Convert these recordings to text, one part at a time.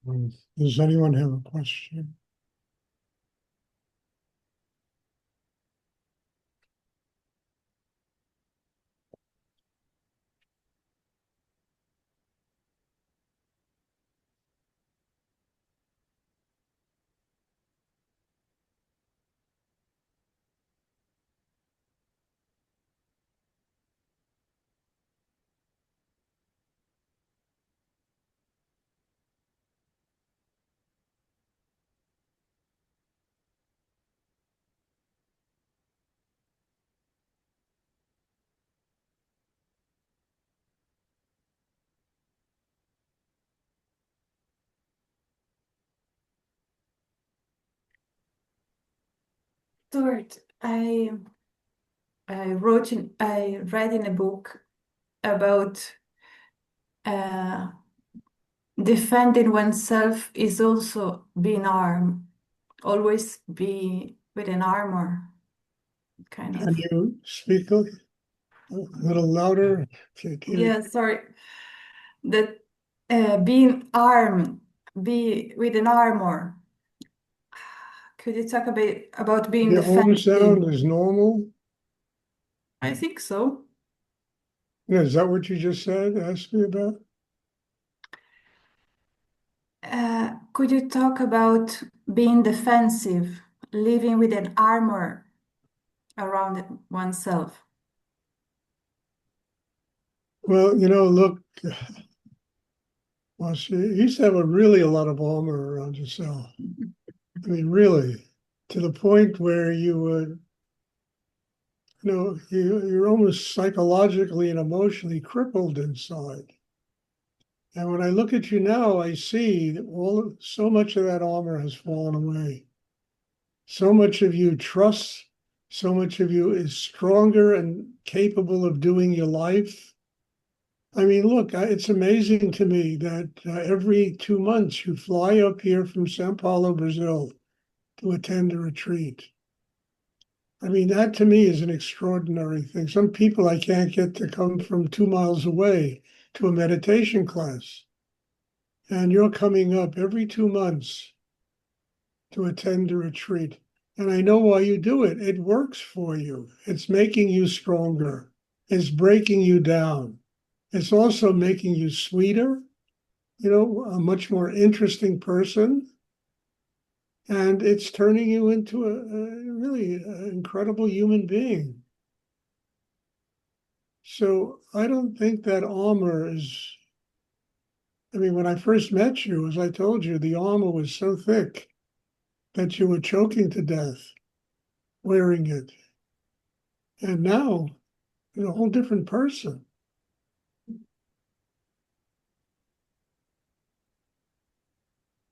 Does anyone have a question? Stuart, I read in a book about uh, defending oneself is also being armed, always be with an armor, kind Can of. you speak a little louder? Can't hear you. Yeah, sorry. That being armed, be with an armor. Could you talk a bit about being The home defensive? sound is normal. I think so. Yeah, is that what you just said? Ask me about? Could you talk about being defensive, living with an armor around oneself? Well, look, well, you used to have really a lot of armor around yourself. I mean, really, to the point where you would, you're almost psychologically and emotionally crippled inside. And when I look at you now, I see that so much of that armor has fallen away. So much of you trusts, so much of you is stronger and capable of doing your life. I mean, look, it's amazing to me that every 2 months you fly up here from Sao Paulo, Brazil, to attend a retreat. I mean, that to me is an extraordinary thing. Some people I can't get to come from 2 miles away to a meditation class. And you're coming up every 2 months to attend a retreat. And I know why you do it. It works for you. It's making you stronger. It's breaking you down. It's also making you sweeter, a much more interesting person. And it's turning you into a really incredible human being. So I don't think that armor is, I mean, when I first met you, as I told you, the armor was so thick that you were choking to death wearing it. And now you're a whole different person.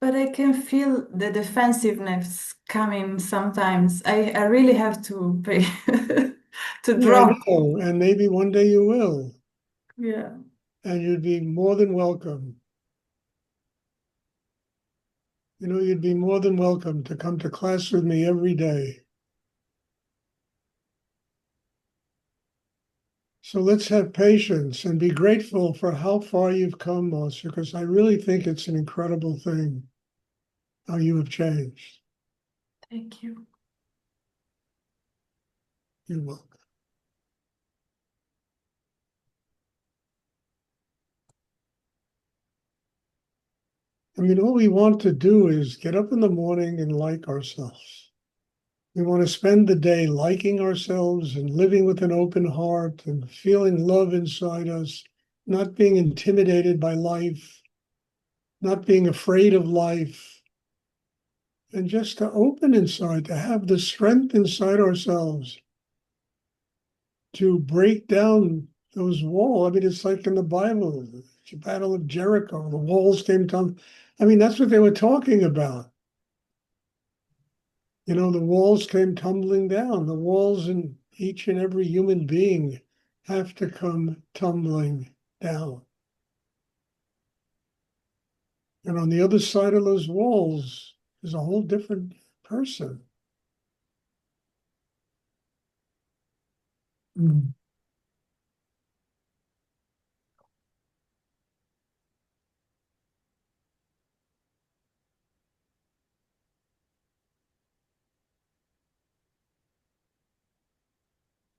But I can feel the defensiveness coming sometimes. I really have to pay to Yeah, I drop. know. And maybe one day you will. Yeah. And you'd be more than welcome. You'd be more than welcome to come to class with me every day. So let's have patience and be grateful for how far you've come, Marcia, because I really think it's an incredible thing how you have changed. Thank you. You're welcome. I mean, all we want to do is get up in the morning and like ourselves. We want to spend the day liking ourselves and living with an open heart and feeling love inside us, not being intimidated by life, not being afraid of life, and just to open inside, to have the strength inside ourselves to break down those walls. I mean, it's like in the Bible, the Battle of Jericho, the walls came down. I mean, that's what they were talking about. The walls came tumbling down. The walls in each and every human being have to come tumbling down. And on the other side of those walls is a whole different person. Mm.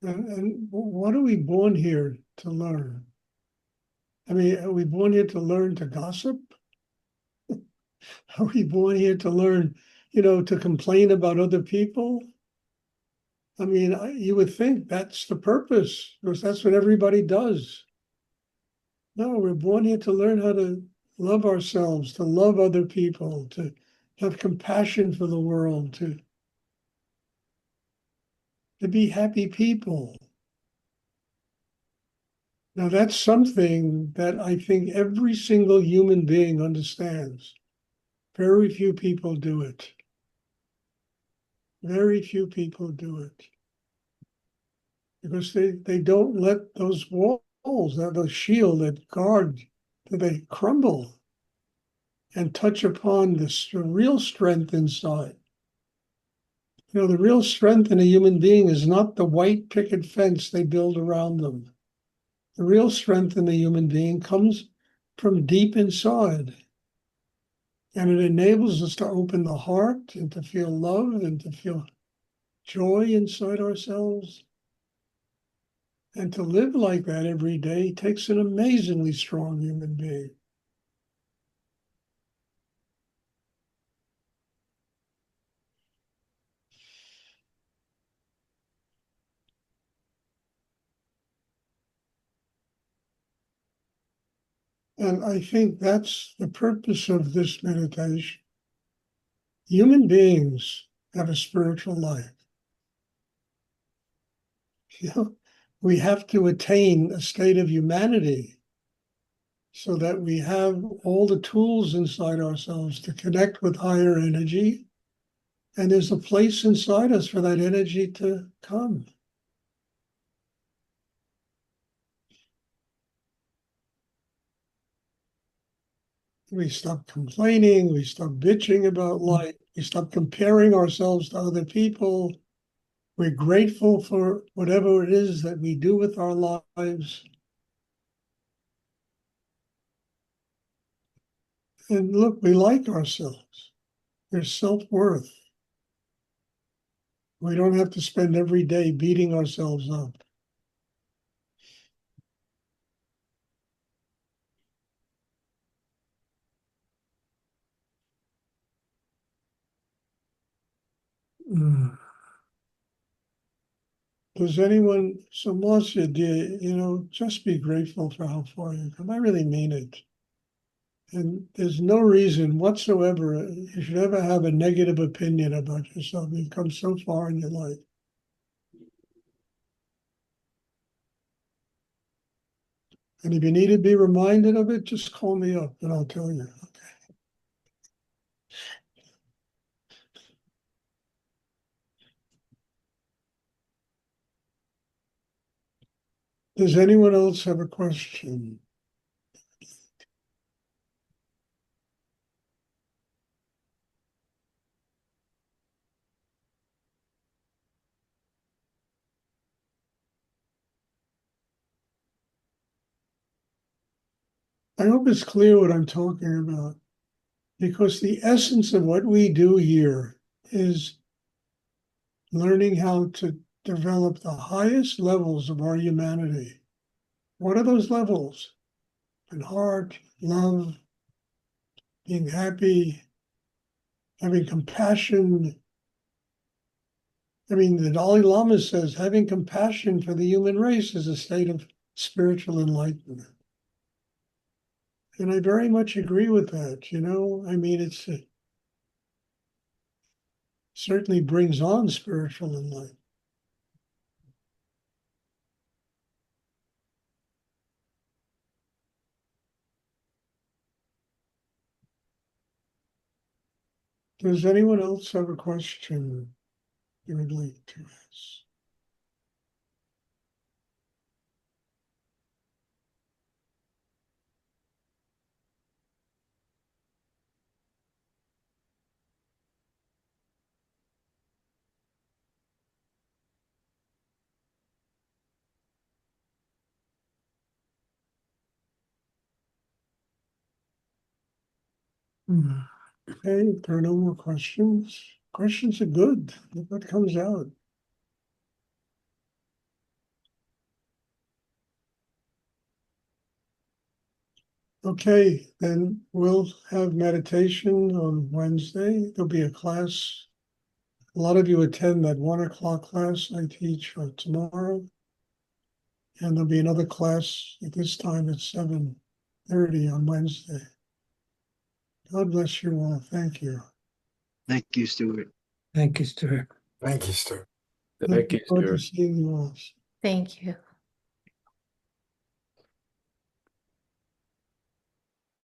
And what are we born here to learn? I mean, are we born here to learn to gossip? Are we born here to learn, to complain about other people? I mean, you would think that's the purpose, because that's what everybody does. No, we're born here to learn how to love ourselves, to love other people, to have compassion for the world, to be happy people. Now, that's something that I think every single human being understands. Very few people do it. Very few people do it. Because they don't let those walls, those shield, that guard, that they crumble and touch upon the real strength inside. The real strength in a human being is not the white picket fence they build around them. The real strength in the human being comes from deep inside. And it enables us to open the heart and to feel love and to feel joy inside ourselves. And to live like that every day takes an amazingly strong human being. And I think that's the purpose of this meditation. Human beings have a spiritual life. We have to attain a state of humanity so that we have all the tools inside ourselves to connect with higher energy. And there's a place inside us for that energy to come. We stop complaining, we stop bitching about life, we stop comparing ourselves to other people. We're grateful for whatever it is that we do with our lives. And look, we like ourselves. There's self-worth. We don't have to spend every day beating ourselves up. Mm. Does anyone, so Marcia, just be grateful for how far you come. I really mean it. And there's no reason whatsoever you should ever have a negative opinion about yourself. You've come so far in your life. And if you need to be reminded of it, just call me up and I'll tell you. Okay. Does anyone else have a question? I hope it's clear what I'm talking about, because the essence of what we do here is learning how to develop the highest levels of our humanity. What are those levels? And heart, love, being happy, having compassion. I mean, the Dalai Lama says having compassion for the human race is a state of spiritual enlightenment. And I very much agree with that. I mean, it certainly brings on spiritual enlightenment. Does anyone else have a question you would like to ask? Okay, if there are no more questions. Questions are good. Look what comes out. Okay, then we'll have meditation on Wednesday. There'll be a class. A lot of you attend that 1 o'clock class I teach tomorrow. And there'll be another class at this time at 7:30 on Wednesday. God bless you all. Thank you. Thank you, Stuart. Thank you, Stuart. Thank you, Stuart. Looking forward to seeing you all. Thank you.